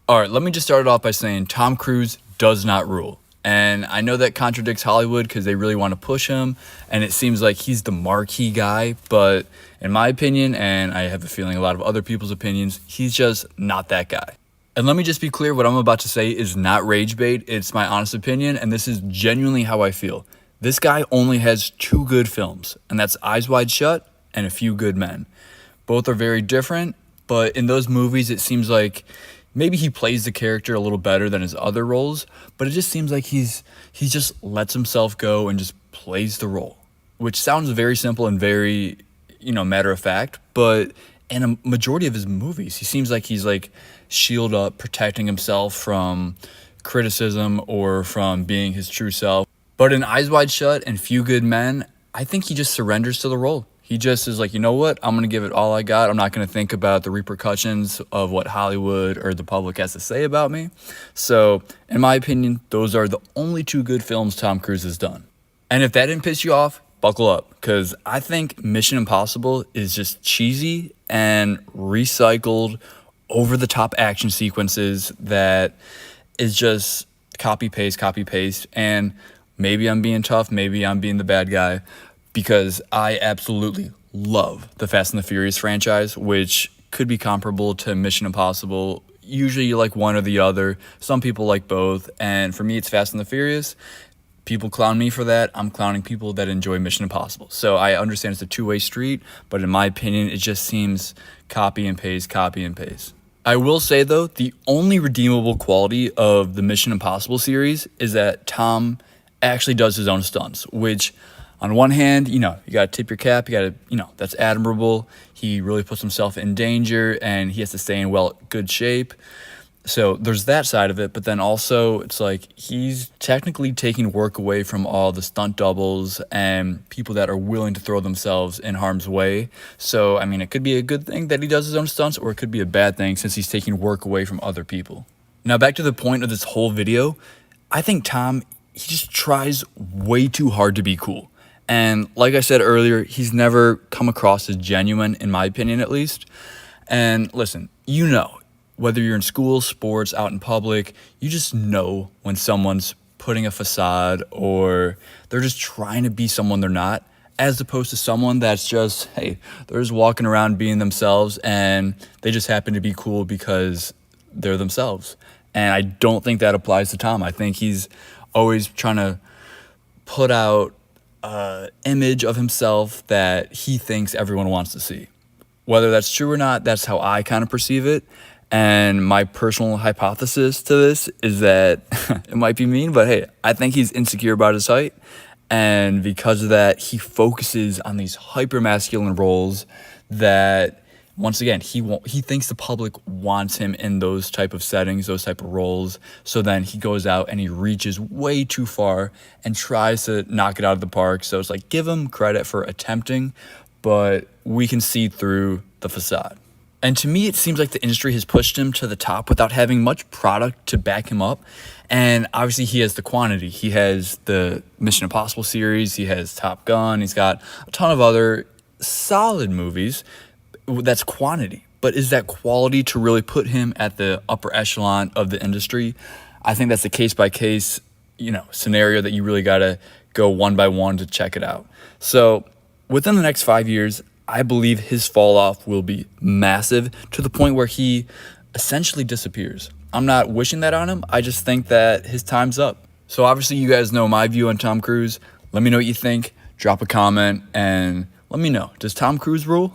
All right, let me just start it off by saying Tom Cruise does not rule. And I know that contradicts Hollywood because they really want to push him, and it seems like he's the marquee guy. But in my opinion, and I have a feeling a lot of other people's opinions, he's just not that guy. And let me just be clear, what I'm about to say is not rage bait. It's my honest opinion, and this is genuinely how I feel. This guy only has two good films, and that's Eyes Wide Shut and A Few Good Men. Both are very different, but in those movies, it seems like maybe he plays the character a little better than his other roles, but it just seems like he just lets himself go and just plays the role, which sounds very simple and very, matter of fact, but in a majority of his movies, he seems like he's like shield up, protecting himself from criticism or from being his true self. But in Eyes Wide Shut and Few Good Men, I think he just surrenders to the role. He just is like, you know what? I'm going to give it all I got. I'm not going to think about the repercussions of what Hollywood or the public has to say about me. So, in my opinion, those are the only two good films Tom Cruise has done. And if that didn't piss you off, buckle up, because I think Mission Impossible is just cheesy and recycled, over the top action sequences that is just copy paste. And maybe I'm being tough, maybe I'm being the bad guy, because I absolutely love the Fast and the Furious franchise, which could be comparable to Mission Impossible. Usually you like one or the other. Some people like both. And for me, it's Fast and the Furious. People clown me for that. I'm clowning people that enjoy Mission Impossible. So I understand it's a two-way street, but in my opinion, it just seems copy and paste. I will say, though, the only redeemable quality of the Mission Impossible series is that Tom actually does his own stunts, which on one hand, you got to tip your cap. You got to, that's admirable. He really puts himself in danger and he has to stay in good shape. So there's that side of it. But then also it's like he's technically taking work away from all the stunt doubles and people that are willing to throw themselves in harm's way. So, I mean, it could be a good thing that he does his own stunts, or it could be a bad thing since he's taking work away from other people. Now, back to the point of this whole video. I think Tom, he just tries way too hard to be cool. And like I said earlier, he's never come across as genuine, in my opinion at least. And listen, whether you're in school, sports, out in public, you just know when someone's putting a facade or they're just trying to be someone they're not, as opposed to someone that's just, hey, they're just walking around being themselves and they just happen to be cool because they're themselves. And I don't think that applies to Tom. I think he's always trying to put out image of himself that he thinks everyone wants to see. Whether that's true or not, that's how I kind of perceive it. And my personal hypothesis to this is that it might be mean, but hey, I think he's insecure about his height. And because of that, he focuses on these hyper masculine roles that, once again, he thinks the public wants him in those type of settings, those type of roles. So then he goes out and he reaches way too far and tries to knock it out of the park. So it's like, give him credit for attempting, but we can see through the facade. And to me, it seems like the industry has pushed him to the top without having much product to back him up. And obviously he has the quantity. He has the Mission Impossible series. He has Top Gun. He's got a ton of other solid movies. That's quantity. But is that quality to really put him at the upper echelon of the industry? I think that's a case-by-case, scenario that you really got to go one by one to check it out. So within the next 5 years, I believe his fall off will be massive, to the point where he essentially disappears. I'm not wishing that on him. I just think that his time's up. So obviously you guys know my view on Tom Cruise. Let me know what you think. Drop a comment and let me know. Does Tom Cruise rule?